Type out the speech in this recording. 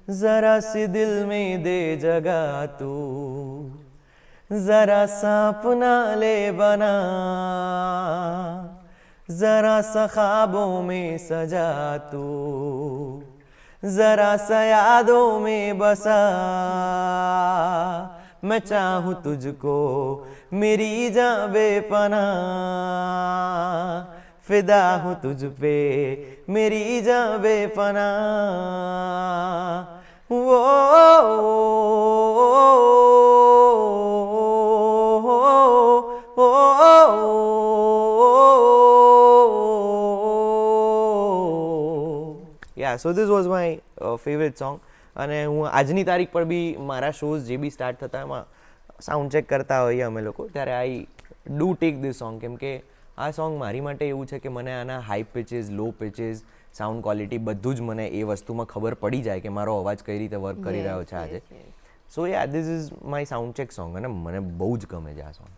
जरा सी दिल में दे जगह तू, जरा सा अपना ले बना, जरा सा ख्वाबों में सजा तू, जरा सा यादों में बसा। मैं चाहूँ तुझको मेरी जान बेपना, फिदा हूँ तुझ पे मेरी जान बेपना। वो yeah so this was my favourite song. અને હું આજની તારીખ પર બી મારા શોઝ જે બી સ્ટાર્ટ થતા એમાં સાઉન્ડ ચેક કરતા હોઈએ અમે લોકો, ત્યારે I do take this song, કેમ કે આ સોંગ મારી માટે એવું છે કે મને આના હાઈ પિચીસ, લો પિચીસ, સાઉન્ડ ક્વોલિટી બધું જ મને એ વસ્તુમાં ખબર પડી જાય કે મારો અવાજ કઈ રીતે વર્ક કરી રહ્યો છે આજે. So yeah this is my sound check song અને મને બહુ જ ગમે છે આ સોંગ.